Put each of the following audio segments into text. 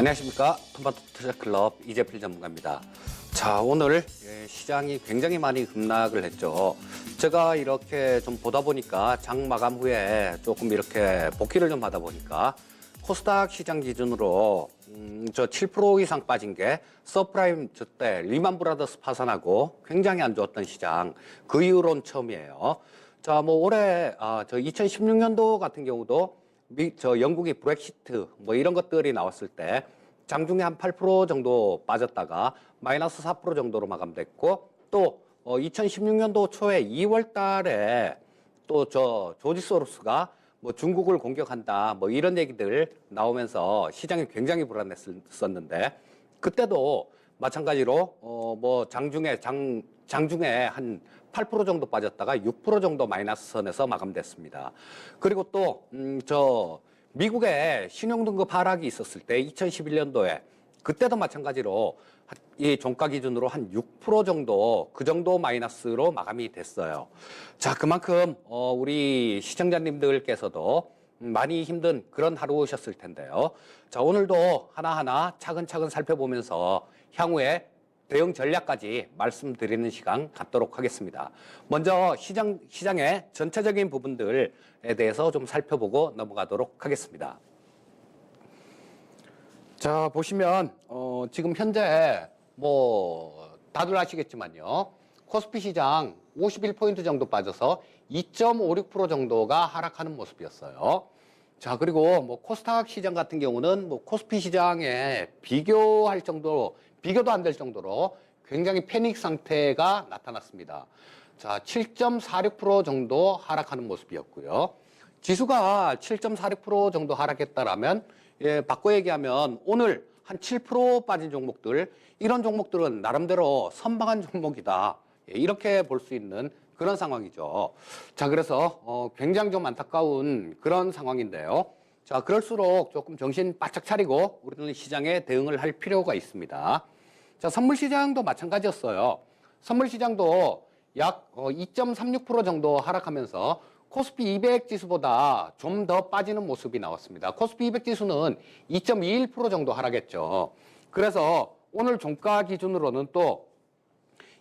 안녕하십니까. 토마토 투자클럽 이재필 전문가입니다. 자, 오늘 시장이 굉장히 많이 급락을 했죠. 제가 이렇게 좀 보다 보니까 장 마감 후에 조금 이렇게 복귀를 좀 하다 보니까 코스닥 시장 기준으로 저 7% 이상 빠진 게 서프라임 저때 리만 브라더스 파산하고 굉장히 안 좋았던 시장, 그 이후로는 처음이에요. 자, 뭐 올해 저 2016년도 같은 경우도 영국이 브렉시트 뭐 이런 것들이 나왔을 때 장중에 한 8% 정도 빠졌다가 마이너스 4% 정도로 마감됐고, 또 2016년도 초에 2월 달에 또 저 조지 소로스가 뭐 중국을 공격한다 뭐 이런 얘기들 나오면서 시장이 굉장히 불안했었는데, 그때도 마찬가지로 뭐 장중에 한 8% 정도 빠졌다가 6% 정도 마이너스 선에서 마감됐습니다. 그리고 또 저 미국의 신용등급 하락이 있었을 때 2011년도에 그때도 마찬가지로 이 종가 기준으로 한 6% 정도, 그 정도 마이너스로 마감이 됐어요. 자, 그만큼 우리 시청자님들께서도 많이 힘든 그런 하루셨을 텐데요. 자, 오늘도 하나하나 차근차근 살펴보면서 향후에 대응 전략까지 말씀드리는 시간 갖도록 하겠습니다. 먼저 시장의 전체적인 부분들에 대해서 좀 살펴보고 넘어가도록 하겠습니다. 자, 보시면 지금 현재 뭐 다들 아시겠지만요, 코스피 시장 51포인트 정도 빠져서 2.56% 정도가 하락하는 모습이었어요. 자, 그리고 뭐 코스닥 시장 같은 경우는 뭐 코스피 시장에 비교할 정도로, 비교도 안 될 정도로 굉장히 패닉 상태가 나타났습니다. 자, 7.46% 정도 하락하는 모습이었고요. 지수가 7.46% 정도 하락했다라면, 바꿔 얘기하면 오늘 한 7% 빠진 종목들, 이런 종목들은 나름대로 선방한 종목이다, 이렇게 볼 수 있는 그런 상황이죠. 자, 그래서 굉장히 좀 안타까운 그런 상황인데요. 자, 그럴수록 조금 정신 바짝 차리고 우리는 시장에 대응을 할 필요가 있습니다. 자, 선물시장도 마찬가지였어요. 선물시장도 약 2.36% 정도 하락하면서 코스피 200 지수보다 좀 더 빠지는 모습이 나왔습니다. 코스피 200 지수는 2.21% 정도 하락했죠. 그래서 오늘 종가 기준으로는 또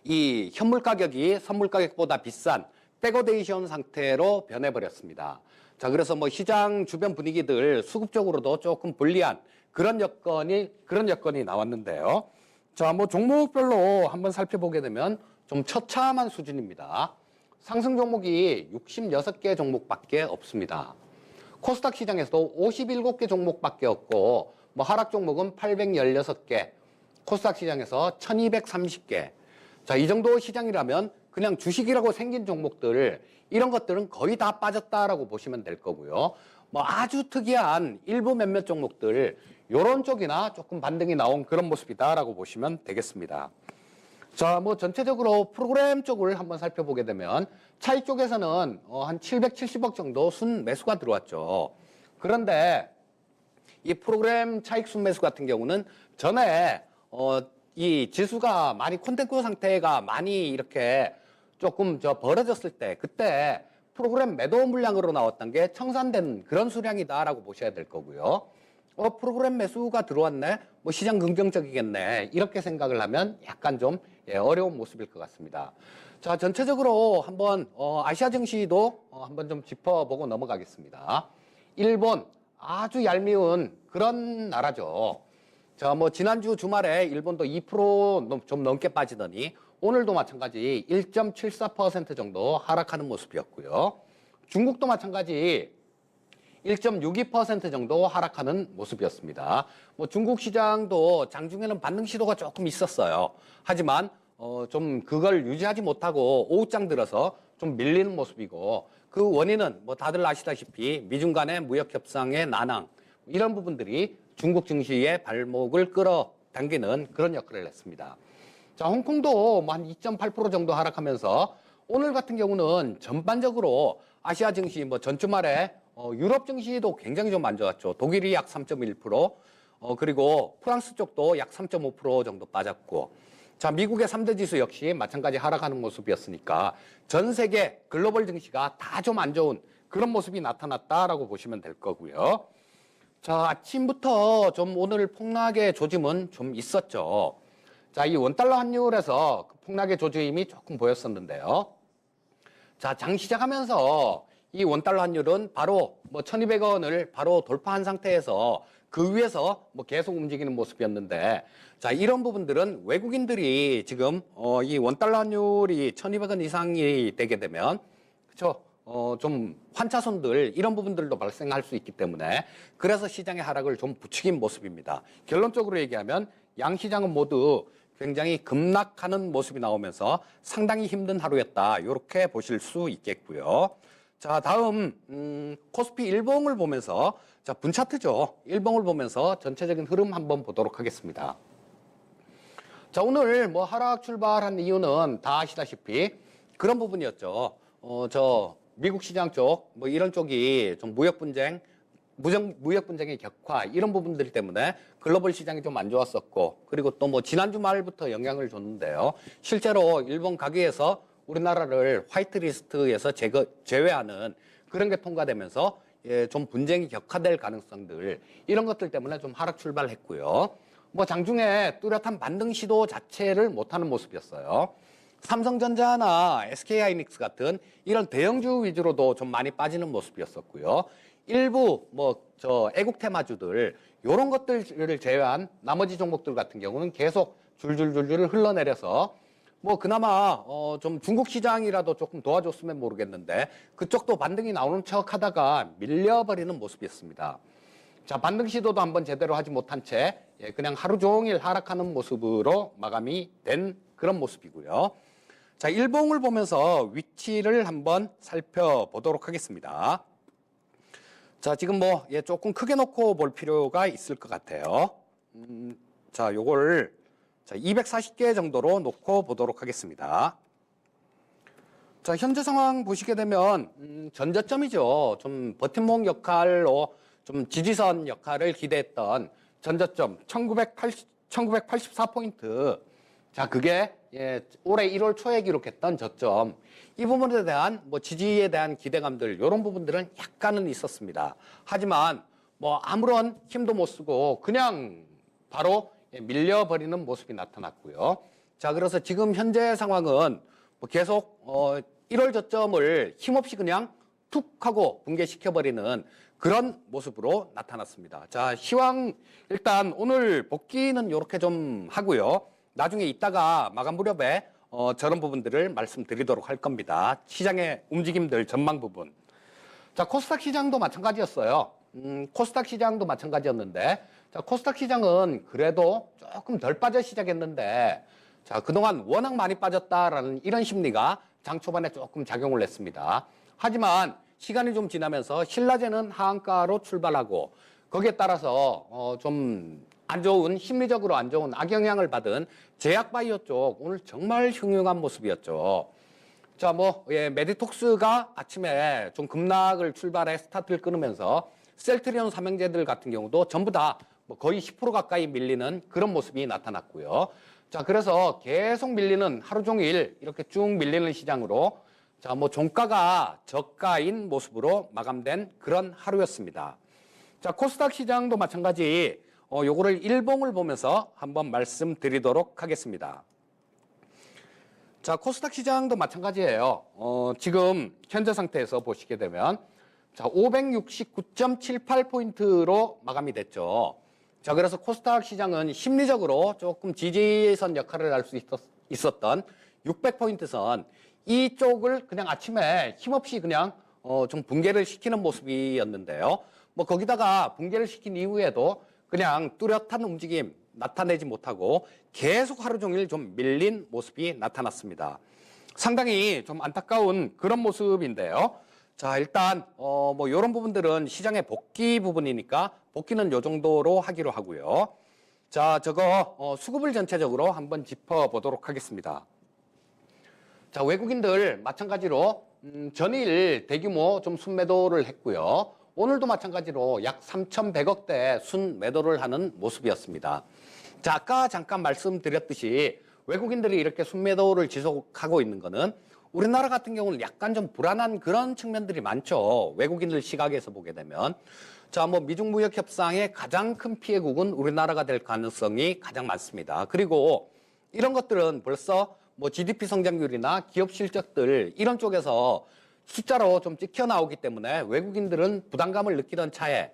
이 현물 가격이 선물 가격보다 비싼 백어데이션 상태로 변해버렸습니다. 자, 그래서 뭐 시장 주변 분위기들 수급적으로도 조금 불리한 그런 여건이 나왔는데요. 자, 뭐 종목별로 한번 살펴보게 되면 좀 처참한 수준입니다. 상승 종목이 66개 종목밖에 없습니다. 코스닥 시장에서도 57개 종목밖에 없고, 뭐 하락 종목은 816개, 코스닥 시장에서 1230개. 자, 이 정도 시장이라면 그냥 주식이라고 생긴 종목들, 이런 것들은 거의 다 빠졌다라고 보시면 될 거고요. 뭐 아주 특이한 일부 몇몇 종목들, 요런 쪽이나 조금 반등이 나온 그런 모습이다라고 보시면 되겠습니다. 자, 뭐 전체적으로 프로그램 쪽을 한번 살펴보게 되면 차익 쪽에서는 한 770억 정도 순 매수가 들어왔죠. 그런데 이 프로그램 차익 순 매수 같은 경우는 전에 이 지수가 많이 콘텐츠 상태가 많이 이렇게 조금 벌어졌을 때, 그때 프로그램 매도 물량으로 나왔던 게 청산된 그런 수량이다라고 보셔야 될 거고요. 프로그램 매수가 들어왔네, 뭐 시장 긍정적이겠네, 이렇게 생각을 하면 약간 좀 어려운 모습일 것 같습니다. 자, 전체적으로 한번 아시아 증시도 한번 좀 짚어보고 넘어가겠습니다. 일본, 아주 얄미운 그런 나라죠. 자, 뭐 지난주 주말에 일본도 2% 좀 넘게 빠지더니 오늘도 마찬가지 1.74% 정도 하락하는 모습이었고요. 중국도 마찬가지 1.62% 정도 하락하는 모습이었습니다. 뭐 중국 시장도 장중에는 반등 시도가 조금 있었어요. 하지만 좀 그걸 유지하지 못하고 오후장 들어서 좀 밀리는 모습이고, 그 원인은 뭐 다들 아시다시피 미중 간의 무역 협상의 난항, 이런 부분들이 중국 증시의 발목을 끌어당기는 그런 역할을 했습니다. 자, 홍콩도 뭐 한 2.8% 정도 하락하면서 오늘 같은 경우는 전반적으로 아시아 증시, 뭐 전주말에 유럽 증시도 굉장히 좀 안 좋았죠. 독일이 약 3.1%, 그리고 프랑스 쪽도 약 3.5% 정도 빠졌고, 자, 미국의 3대 지수 역시 마찬가지 하락하는 모습이었으니까 전 세계 글로벌 증시가 다 좀 안 좋은 그런 모습이 나타났다라고 보시면 될 거고요. 자, 아침부터 좀 오늘 폭락의 조짐은 좀 있었죠. 자, 이 원달러 환율에서 그 폭락의 조짐이 조금 보였었는데요. 자, 장 시작하면서 이 원달러 환율은 바로 뭐 1200원을 바로 돌파한 상태에서 그 위에서 뭐 계속 움직이는 모습이었는데, 자, 이런 부분들은 외국인들이 지금 이 원달러 환율이 1200원 이상이 되게 되면, 그렇죠? 좀 환차손들 이런 부분들도 발생할 수 있기 때문에 그래서 시장의 하락을 좀 부추긴 모습입니다. 결론적으로 얘기하면 양시장은 모두 굉장히 급락하는 모습이 나오면서 상당히 힘든 하루였다. 이렇게 보실 수 있겠고요. 자, 다음 코스피 일봉을 보면서 자, 분차트죠. 일봉을 보면서 전체적인 흐름 한번 보도록 하겠습니다. 자, 오늘 뭐 하락 출발한 이유는 다 아시다시피 그런 부분이었죠. 저 미국 시장 쪽, 뭐 이런 쪽이 좀 무역 분쟁의 격화 이런 부분들 때문에 글로벌 시장이 좀 안 좋았었고, 그리고 또 뭐 지난주 말부터 영향을 줬는데요. 실제로 일본 가게에서 우리나라를 화이트리스트에서 제외하는 그런 게 통과되면서 좀 분쟁이 격화될 가능성들 이런 것들 때문에 좀 하락 출발했고요. 뭐 장중에 뚜렷한 반등 시도 자체를 못하는 모습이었어요. 삼성전자나 SK하이닉스 같은 이런 대형주 위주로도 좀 많이 빠지는 모습이었었고요. 일부 애국 테마주들 이런 것들을 제외한 나머지 종목들 같은 경우는 계속 줄줄줄줄 흘러내려서 뭐 그나마 좀 중국 시장이라도 조금 도와줬으면 모르겠는데 그쪽도 반등이 나오는 척 하다가 밀려버리는 모습이었습니다. 자, 반등 시도도 한번 제대로 하지 못한 채 그냥 하루 종일 하락하는 모습으로 마감이 된 그런 모습이고요. 자, 일봉을 보면서 위치를 한번 살펴보도록 하겠습니다. 자, 지금 뭐 조금 크게 놓고 볼 필요가 있을 것 같아요. 자, 요걸 240개 정도로 놓고 보도록 하겠습니다. 자, 현재 상황 보시게 되면 전저점이죠. 좀 버팀목 역할로 좀 지지선 역할을 기대했던 전저점 1984포인트. 자, 그게 올해 1월 초에 기록했던 저점. 이 부분에 대한 뭐 지지에 대한 기대감들 이런 부분들은 약간은 있었습니다. 하지만 뭐 아무런 힘도 못 쓰고 그냥 바로 밀려버리는 모습이 나타났고요. 자, 그래서 지금 현재 상황은 뭐 계속 1월 저점을 힘없이 그냥 툭 하고 붕괴시켜버리는 그런 모습으로 나타났습니다. 자, 시황 일단 오늘 복귀는 이렇게 좀 하고요. 나중에 이따가 마감 무렵에 저런 부분들을 말씀드리도록 할 겁니다. 시장의 움직임들 전망 부분. 자, 코스닥 시장도 마찬가지였어요. 코스닥 시장도 마찬가지였는데, 자, 코스닥 시장은 그래도 조금 덜 빠져 시작했는데, 자, 그동안 워낙 많이 빠졌다라는 이런 심리가 장 초반에 조금 작용을 했습니다. 하지만 시간이 좀 지나면서 신라제는 하한가로 출발하고, 거기에 따라서 좀 안 좋은, 심리적으로 안 좋은 악영향을 받은 제약바이오 쪽 오늘 정말 흉흉한 모습이었죠. 자, 메디톡스가 아침에 좀 급락을 출발해 스타트를 끊으면서 셀트리온 삼형제들 같은 경우도 전부 다 거의 10% 가까이 밀리는 그런 모습이 나타났고요. 자, 그래서 계속 밀리는 하루 종일 이렇게 쭉 밀리는 시장으로 자, 종가가 저가인 모습으로 마감된 그런 하루였습니다. 자, 코스닥 시장도 마찬가지 요거를 일봉을 보면서 한번 말씀드리도록 하겠습니다. 자, 코스닥 시장도 마찬가지예요. 지금 현재 상태에서 보시게 되면 자, 569.78포인트로 마감이 됐죠. 자, 그래서 코스닥 시장은 심리적으로 조금 지지선 역할을 할 수 있었던 600포인트 선 이쪽을 그냥 아침에 힘없이 그냥 좀 붕괴를 시키는 모습이었는데요. 거기다가 붕괴를 시킨 이후에도 그냥 뚜렷한 움직임 나타내지 못하고 계속 하루 종일 좀 밀린 모습이 나타났습니다. 상당히 좀 안타까운 그런 모습인데요. 자, 일단 이런 부분들은 시장의 복귀 부분이니까 복귀는 요 정도로 하기로 하고요. 자, 저거 수급을 전체적으로 한번 짚어보도록 하겠습니다. 자, 외국인들 마찬가지로 전일 대규모 좀 순매도를 했고요. 오늘도 마찬가지로 약 3,100억대 순매도를 하는 모습이었습니다. 자, 아까 잠깐 말씀드렸듯이 외국인들이 이렇게 순매도를 지속하고 있는 거는 우리나라 같은 경우는 약간 좀 불안한 그런 측면들이 많죠. 외국인들 시각에서 보게 되면. 자, 뭐 미중 무역 협상의 가장 큰 피해국은 우리나라가 될 가능성이 가장 많습니다. 그리고 이런 것들은 벌써 뭐 GDP 성장률이나 기업 실적들 이런 쪽에서 숫자로 좀 찍혀 나오기 때문에 외국인들은 부담감을 느끼던 차에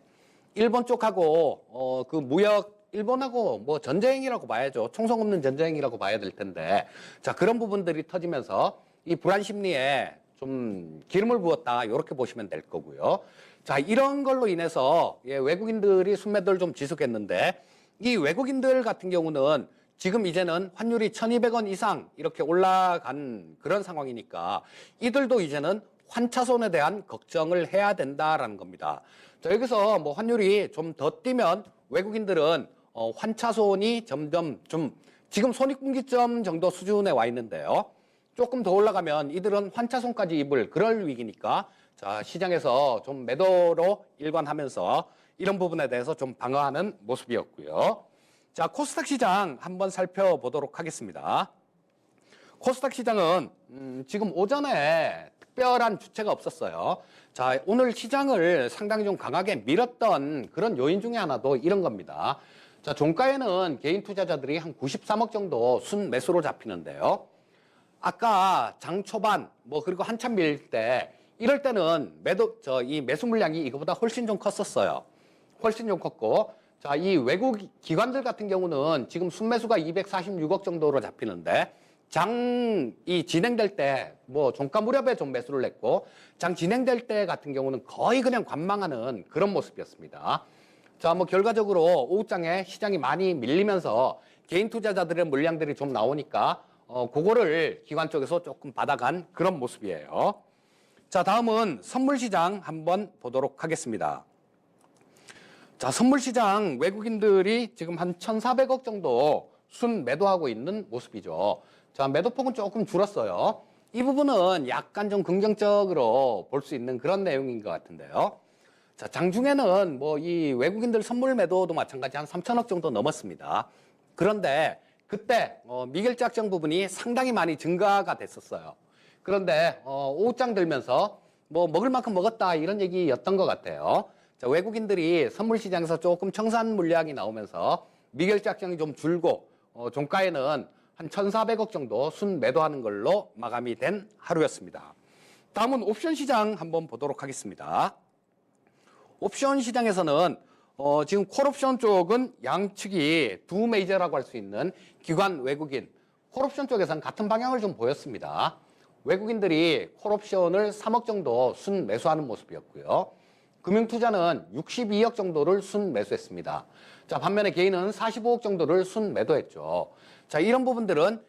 일본 쪽하고 그 무역 일본하고 뭐 전쟁이라고 봐야죠. 총성 없는 전쟁이라고 봐야 될 텐데, 자, 그런 부분들이 터지면서 이 불안 심리에 좀 기름을 부었다, 이렇게 보시면 될 거고요. 자, 이런 걸로 인해서 외국인들이 순매도를 좀 지속했는데, 이 외국인들 같은 경우는 지금 이제는 환율이 1,200원 이상 이렇게 올라간 그런 상황이니까 이들도 이제는 환차손에 대한 걱정을 해야 된다라는 겁니다. 자, 여기서 뭐 환율이 좀 더 뛰면 외국인들은 환차손이 점점 좀 지금 손익분기점 정도 수준에 와 있는데요. 조금 더 올라가면 이들은 환차손까지 입을 그럴 위기니까, 자, 시장에서 좀 매도로 일관하면서 이런 부분에 대해서 좀 방어하는 모습이었고요. 자, 코스닥 시장 한번 살펴보도록 하겠습니다. 코스닥 시장은 지금 오전에 특별한 주체가 없었어요. 자, 오늘 시장을 상당히 좀 강하게 밀었던 그런 요인 중에 하나도 이런 겁니다. 자, 종가에는 개인 투자자들이 한 93억 정도 순매수로 잡히는데요. 아까 장 초반 뭐 그리고 한참 밀 때 이럴 때는 이 매수 물량이 이거보다 훨씬 좀 컸었어요. 훨씬 좀 컸고, 자, 이 외국 기관들 같은 경우는 지금 순매수가 246억 정도로 잡히는데, 장이 진행될 때 뭐 종가 무렵에 좀 매수를 했고, 장 진행될 때 같은 경우는 거의 그냥 관망하는 그런 모습이었습니다. 자, 뭐 결과적으로 오후장에 시장이 많이 밀리면서 개인 투자자들의 물량들이 좀 나오니까 그거를 기관 쪽에서 조금 받아간 그런 모습이에요. 자, 다음은 선물 시장 한번 보도록 하겠습니다. 자, 선물 시장 외국인들이 지금 한 1,400억 정도 순 매도하고 있는 모습이죠. 자, 매도폭은 조금 줄었어요. 이 부분은 약간 좀 긍정적으로 볼 수 있는 그런 내용인 것 같은데요. 자, 장중에는 뭐 이 외국인들 선물 매도도 마찬가지 한 3천억 정도 넘었습니다. 그런데 그때 미결제 확정 부분이 상당히 많이 증가가 됐었어요. 그런데 오후장 들면서 뭐 먹을 만큼 먹었다 이런 얘기였던 것 같아요. 자, 외국인들이 선물 시장에서 조금 청산 물량이 나오면서 미결제 확정이 좀 줄고 종가에는 한 1,400억 정도 순 매도하는 걸로 마감이 된 하루였습니다. 다음은 옵션 시장 한번 보도록 하겠습니다. 옵션 시장에서는 지금 콜옵션 쪽은 양측이 두 메이저라고 할 수 있는 기관 외국인, 콜옵션 쪽에서는 같은 방향을 좀 보였습니다. 외국인들이 콜옵션을 3억 정도 순 매수하는 모습이었고요. 금융투자는 62억 정도를 순 매수했습니다. 자, 반면에 개인은 45억 정도를 순 매도했죠. 자, 이런 부분들은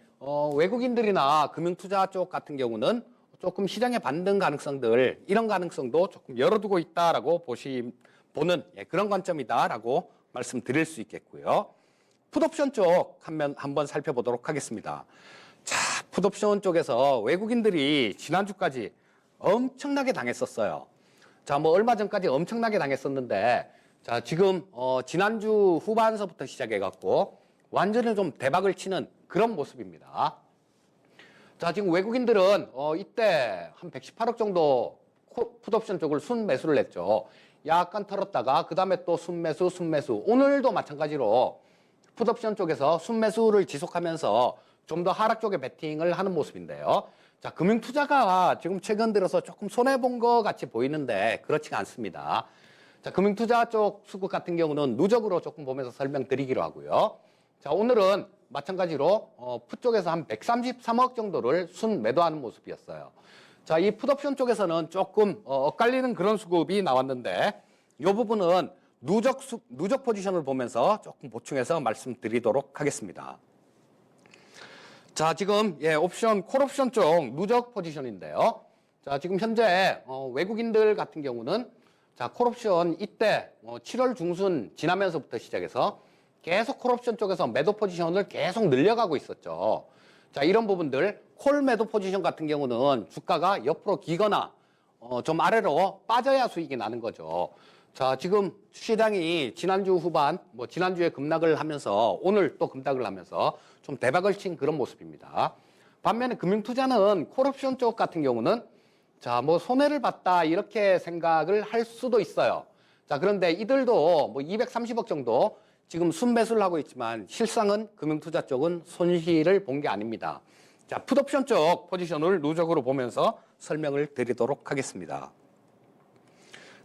외국인들이나 금융투자 쪽 같은 경우는 조금 시장의 반등 가능성들, 이런 가능성도 조금 열어두고 있다라고 보는 그런 관점이다라고 말씀드릴 수 있겠고요. 풋옵션 쪽 한번 살펴보도록 하겠습니다. 자, 풋옵션 쪽에서 외국인들이 지난주까지 엄청나게 당했었어요. 자, 뭐 얼마 전까지 엄청나게 당했었는데, 자, 지금 지난주 후반서부터 시작해갖고 완전히 좀 대박을 치는 그런 모습입니다. 자, 지금 외국인들은 이때 한 118억 정도 풋옵션 쪽을 순매수를 했죠. 약간 털었다가 그 다음에 또 순매수. 오늘도 마찬가지로 풋옵션 쪽에서 순매수를 지속하면서 좀 더 하락 쪽에 베팅을 하는 모습인데요. 자, 금융투자가 지금 최근 들어서 조금 손해본 것 같이 보이는데 그렇지가 않습니다. 자, 금융투자 쪽 수급 같은 경우는 누적으로 조금 보면서 설명드리기로 하고요. 자, 오늘은 마찬가지로 풋 쪽에서 한 133억 정도를 순 매도하는 모습이었어요. 자, 이 풋옵션 쪽에서는 조금 엇갈리는 그런 수급이 나왔는데 이 부분은 누적 포지션을 보면서 조금 보충해서 말씀드리도록 하겠습니다. 자, 지금 옵션, 콜옵션 쪽 누적 포지션인데요. 자, 지금 현재 외국인들 같은 경우는 자, 콜옵션 이때 7월 중순 지나면서부터 시작해서 계속 콜옵션 쪽에서 매도 포지션을 계속 늘려가고 있었죠. 자, 이런 부분들 콜 매도 포지션 같은 경우는 주가가 옆으로 기거나 좀 아래로 빠져야 수익이 나는 거죠. 자, 지금 시장이 지난주 후반, 뭐 지난주에 급락을 하면서 오늘 또 급락을 하면서 좀 대박을 친 그런 모습입니다. 반면에 금융투자는 콜옵션 쪽 같은 경우는 자, 뭐 손해를 봤다 이렇게 생각을 할 수도 있어요. 자, 그런데 이들도 뭐 230억 정도 지금 순매수를 하고 있지만 실상은 금융투자 쪽은 손실을 본 게 아닙니다. 자, 풋옵션 쪽 포지션을 누적으로 보면서 설명을 드리도록 하겠습니다.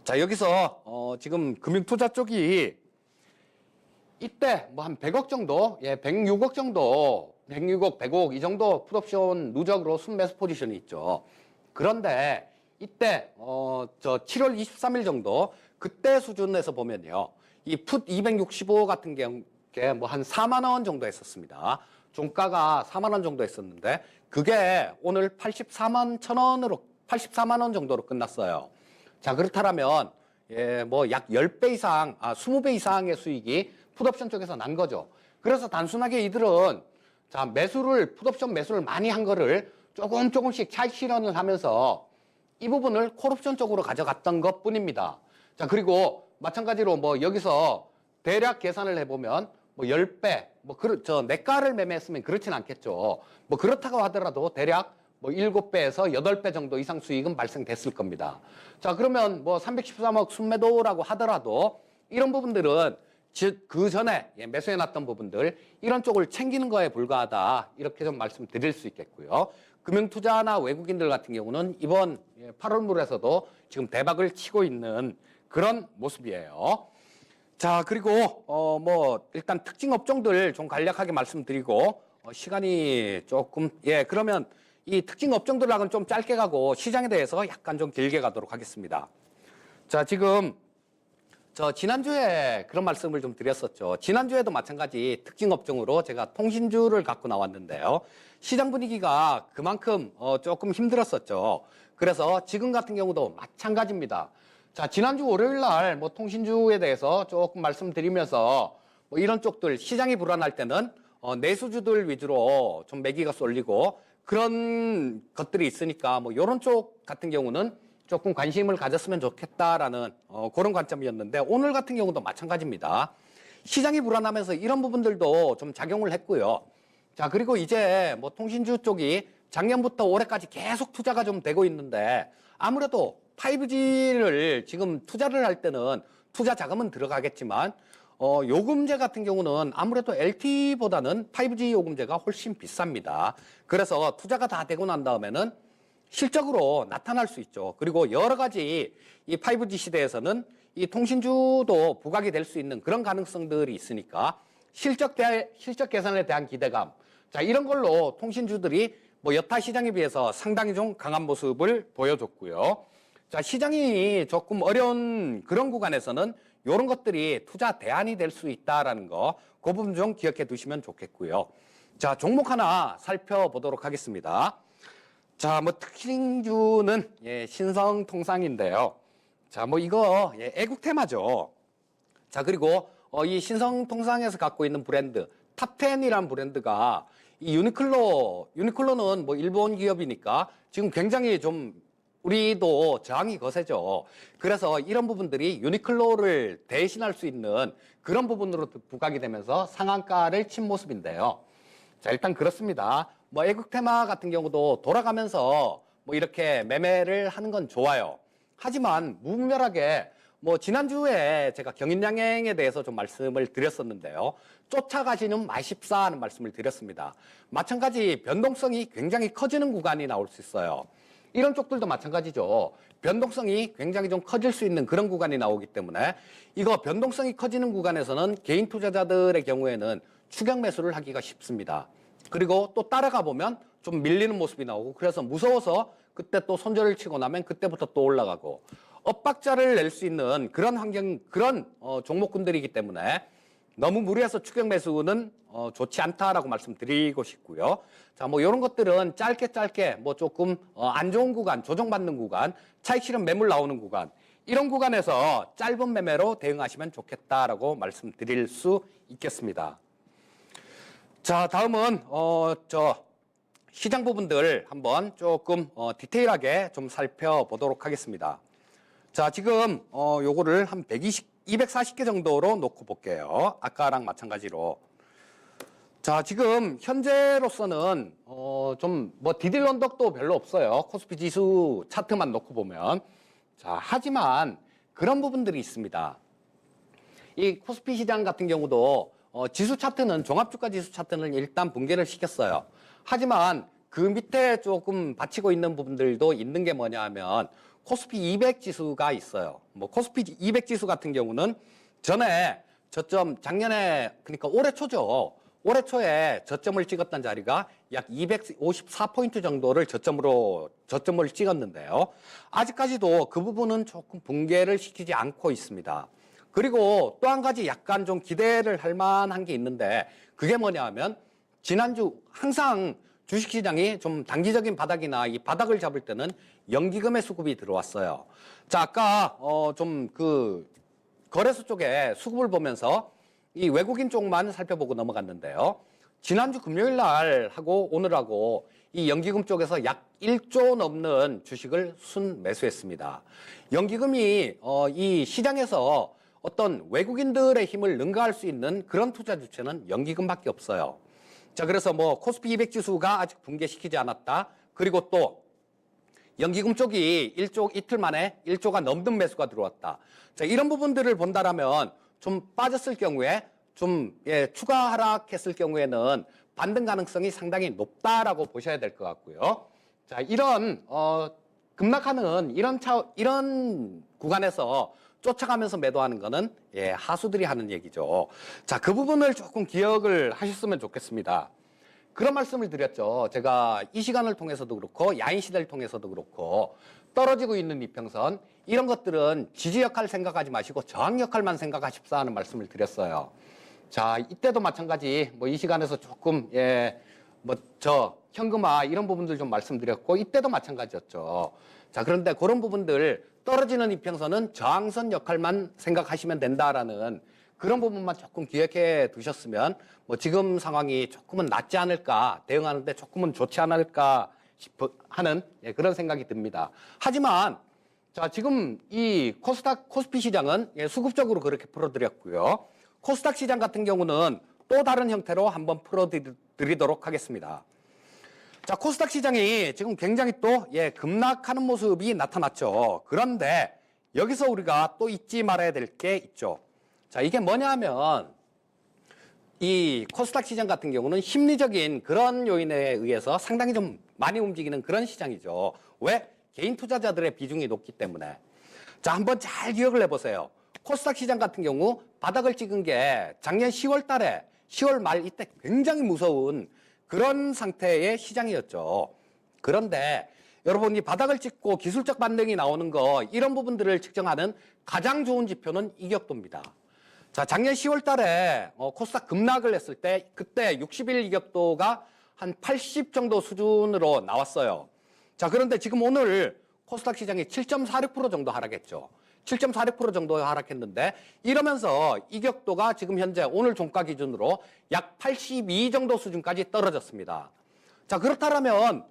자, 여기서 지금 금융투자 쪽이 이때 뭐 한 100억 정도, 106억 정도, 106억, 105억 이 정도 풋옵션 누적으로 순매수 포지션이 있죠. 그런데 이때 저 7월 23일 정도 그때 수준에서 보면요. 이 풋 265 같은 경우에 뭐 한 4만 원 정도 했었습니다. 종가가 4만 원 정도 했었는데 그게 오늘 84만 1,000원으로 84만 원 정도로 끝났어요. 자, 그렇다면 뭐 약 10배 이상, 20배 이상의 수익이 풋옵션 쪽에서 난 거죠. 그래서 단순하게 이들은 자, 풋옵션 매수를 많이 한 거를 조금씩 차익 실현을 하면서 이 부분을 콜옵션 쪽으로 가져갔던 것 뿐입니다. 자, 그리고 마찬가지로 뭐 여기서 대략 계산을 해보면 뭐 10배, 내가를 매매했으면 그렇진 않겠죠. 뭐 그렇다고 하더라도 대략 뭐 7배에서 8배 정도 이상 수익은 발생됐을 겁니다. 자, 그러면 뭐 313억 순매도라고 하더라도 이런 부분들은 즉 그 전에 매수해놨던 부분들 이런 쪽을 챙기는 거에 불과하다 이렇게 좀 말씀드릴 수 있겠고요. 금융투자나 외국인들 같은 경우는 이번 8월물에서도 지금 대박을 치고 있는 그런 모습이에요. 자, 그리고 뭐 일단 특징 업종들 좀 간략하게 말씀드리고 시간이 조금 그러면 이 특징 업종들하고는 좀 짧게 가고 시장에 대해서 약간 좀 길게 가도록 하겠습니다. 자, 지금 지난주에 그런 말씀을 좀 드렸었죠. 지난주에도 마찬가지 특징 업종으로 제가 통신주를 갖고 나왔는데요. 시장 분위기가 그만큼 조금 힘들었었죠. 그래서 지금 같은 경우도 마찬가지입니다. 자, 지난주 월요일 날 뭐 통신주에 대해서 조금 말씀드리면서 뭐 이런 쪽들 시장이 불안할 때는 내수주들 위주로 좀 매기가 쏠리고 그런 것들이 있으니까 뭐 이런 쪽 같은 경우는 조금 관심을 가졌으면 좋겠다라는 그런 관점이었는데 오늘 같은 경우도 마찬가지입니다. 시장이 불안하면서 이런 부분들도 좀 작용을 했고요. 자, 그리고 이제 뭐 통신주 쪽이 작년부터 올해까지 계속 투자가 좀 되고 있는데 아무래도 5G를 지금 투자를 할 때는 투자 자금은 들어가겠지만 요금제 같은 경우는 아무래도 LTE보다는 5G 요금제가 훨씬 비쌉니다. 그래서 투자가 다 되고 난 다음에는 실적으로 나타날 수 있죠. 그리고 여러 가지 이 5G 시대에서는 이 통신주도 부각이 될 수 있는 그런 가능성들이 있으니까 실적 개선에 대한 기대감. 자, 이런 걸로 통신주들이 뭐 여타 시장에 비해서 상당히 좀 강한 모습을 보여줬고요. 자, 시장이 조금 어려운 그런 구간에서는 이런 것들이 투자 대안이 될 수 있다라는 거, 그 부분 좀 기억해 두시면 좋겠고요. 자, 종목 하나 살펴보도록 하겠습니다. 자, 뭐 특징주는 신성통상인데요. 자, 뭐 이거 애국 테마죠. 자, 그리고 이 신성통상에서 갖고 있는 브랜드 탑10이라는 브랜드가 이 유니클로는 뭐 일본 기업이니까 지금 굉장히 좀 우리도 저항이 거세죠. 그래서 이런 부분들이 유니클로를 대신할 수 있는 그런 부분으로 부각이 되면서 상한가를 친 모습인데요. 자, 일단 그렇습니다. 뭐 애국 테마 같은 경우도 돌아가면서 뭐 이렇게 매매를 하는 건 좋아요. 하지만 무분별하게 뭐 지난주에 제가 경인양행에 대해서 좀 말씀을 드렸었는데요. 쫓아가시는 마십사 하는 말씀을 드렸습니다. 마찬가지 변동성이 굉장히 커지는 구간이 나올 수 있어요. 이런 쪽들도 마찬가지죠. 변동성이 굉장히 좀 커질 수 있는 그런 구간이 나오기 때문에 이거 변동성이 커지는 구간에서는 개인 투자자들의 경우에는 추격 매수를 하기가 쉽습니다. 그리고 또 따라가 보면 좀 밀리는 모습이 나오고 그래서 무서워서 그때 또 손절을 치고 나면 그때부터 또 올라가고 엇박자를 낼 수 있는 그런 그런 종목군들이기 때문에 너무 무리해서 추격 매수는 좋지 않다라고 말씀드리고 싶고요. 자, 뭐 이런 것들은 짧게 뭐 조금 안 좋은 구간, 조정받는 구간, 차익 실현 매물 나오는 구간 이런 구간에서 짧은 매매로 대응하시면 좋겠다라고 말씀드릴 수 있겠습니다. 자, 다음은 시장 부분들 한번 조금 디테일하게 좀 살펴보도록 하겠습니다. 자, 지금 요거를 한 240개 정도로 놓고 볼게요. 아까랑 마찬가지로. 자, 지금 현재로서는 좀 뭐 디딜 언덕도 별로 없어요. 코스피 지수 차트만 놓고 보면. 자, 하지만 그런 부분들이 있습니다. 이 코스피 시장 같은 경우도 지수 차트는 종합주가 지수 차트는 일단 붕괴를 시켰어요. 하지만 그 밑에 조금 받치고 있는 부분들도 있는 게 뭐냐 하면 코스피 200 지수가 있어요. 뭐 코스피 200 지수 같은 경우는 전에 저점 작년에 그러니까 올해 초죠. 올해 초에 저점을 찍었던 자리가 약 254포인트 정도를 저점을 찍었는데요. 아직까지도 그 부분은 조금 붕괴를 시키지 않고 있습니다. 그리고 또 한 가지 약간 좀 기대를 할 만한 게 있는데 그게 뭐냐 하면 지난주 항상 주식시장이 좀 단기적인 바닥이나 이 바닥을 잡을 때는 연기금의 수급이 들어왔어요. 자, 아까 좀 그 거래소 쪽에 수급을 보면서 이 외국인 쪽만 살펴보고 넘어갔는데요. 지난주 금요일 날 하고 오늘하고 이 연기금 쪽에서 약 1조 넘는 주식을 순 매수했습니다. 연기금이 이 시장에서 어떤 외국인들의 힘을 능가할 수 있는 그런 투자 주체는 연기금밖에 없어요. 자, 그래서 뭐 코스피 200 지수가 아직 붕괴시키지 않았다. 그리고 또 연기금 쪽이 이틀 만에 1조가 넘는 매수가 들어왔다. 자, 이런 부분들을 본다라면 좀 빠졌을 경우에 좀 추가 하락했을 경우에는 반등 가능성이 상당히 높다라고 보셔야 될 것 같고요. 자, 이런 급락하는 이런 구간에서 쫓아가면서 매도하는 거는 하수들이 하는 얘기죠. 자, 그 부분을 조금 기억을 하셨으면 좋겠습니다. 그런 말씀을 드렸죠. 제가 이 시간을 통해서도 그렇고 야인 시대를 통해서도 그렇고 떨어지고 있는 이평선 이런 것들은 지지 역할 생각하지 마시고 저항 역할만 생각하십사 하는 말씀을 드렸어요. 자, 이때도 마찬가지 뭐 이 시간에서 조금 현금화 이런 부분들 좀 말씀드렸고 이때도 마찬가지였죠. 자, 그런데 그런 부분들 떨어지는 이평선은 저항선 역할만 생각하시면 된다라는 그런 부분만 조금 기억해 두셨으면 뭐 지금 상황이 조금은 낫지 않을까, 대응하는데 조금은 좋지 않을까 하는 그런 생각이 듭니다. 하지만 자, 지금 이 코스피 시장은 수급적으로 그렇게 풀어드렸고요. 코스닥 시장 같은 경우는 또 다른 형태로 한번 풀어드리도록 하겠습니다. 자, 코스닥 시장이 지금 굉장히 또 급락하는 모습이 나타났죠. 그런데 여기서 우리가 또 잊지 말아야 될 게 있죠. 자, 이게 뭐냐 하면 이 코스닥 시장 같은 경우는 심리적인 그런 요인에 의해서 상당히 좀 많이 움직이는 그런 시장이죠. 왜? 개인 투자자들의 비중이 높기 때문에. 자, 한번 잘 기억을 해보세요. 코스닥 시장 같은 경우 바닥을 찍은 게 작년 10월 달에 10월 말 이때 굉장히 무서운 그런 상태의 시장이었죠. 그런데 여러분 이 바닥을 찍고 기술적 반등이 나오는 거 이런 부분들을 측정하는 가장 좋은 지표는 이격도입니다. 자, 작년 10월 달에 코스닥 급락을 했을 때 그때 60일 이격도가 한 80 정도 수준으로 나왔어요. 자, 그런데 지금 오늘 코스닥 시장이 7.46% 정도 하락했죠. 7.46% 정도 하락했는데 이러면서 이격도가 지금 현재 오늘 종가 기준으로 약 82 정도 수준까지 떨어졌습니다. 자, 그렇다면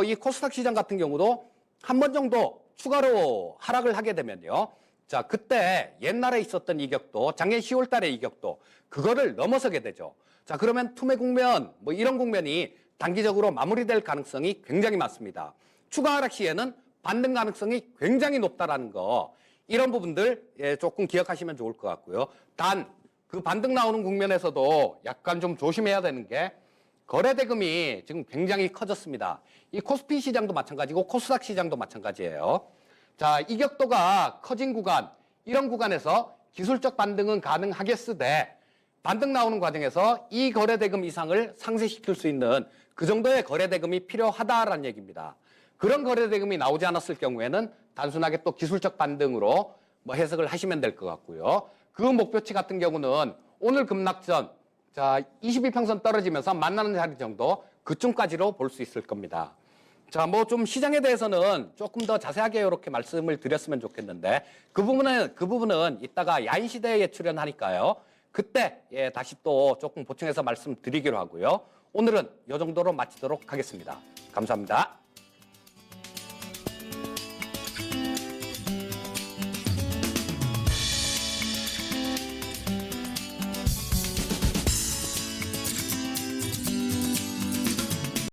이 코스닥 시장 같은 경우도 한 번 정도 추가로 하락을 하게 되면요. 자, 그때 옛날에 있었던 이격도, 작년 10월 달의 이격도, 그거를 넘어서게 되죠. 자, 그러면 투매 국면, 뭐 이런 국면이 단기적으로 마무리될 가능성이 굉장히 많습니다. 추가 하락 시에는 반등 가능성이 굉장히 높다라는 거, 이런 부분들 조금 기억하시면 좋을 것 같고요. 단, 그 반등 나오는 국면에서도 약간 좀 조심해야 되는 게 거래대금이 지금 굉장히 커졌습니다. 이 코스피 시장도 마찬가지고 코스닥 시장도 마찬가지예요. 자, 이격도가 커진 구간, 이런 구간에서 기술적 반등은 가능하겠으되 반등 나오는 과정에서 이 거래대금 이상을 상쇄시킬 수 있는 그 정도의 거래대금이 필요하다라는 얘기입니다. 그런 거래대금이 나오지 않았을 경우에는 단순하게 또 기술적 반등으로 뭐 해석을 하시면 될 것 같고요. 그 목표치 같은 경우는 오늘 급락전, 자, 21평선 떨어지면서 만나는 자리 정도 그쯤까지로 볼 수 있을 겁니다. 자, 뭐 좀 시장에 대해서는 조금 더 자세하게 이렇게 말씀을 드렸으면 좋겠는데 그 부분은 이따가 야인 시대에 출연하니까요. 그때 다시 또 조금 보충해서 말씀드리기로 하고요. 오늘은 이 정도로 마치도록 하겠습니다. 감사합니다.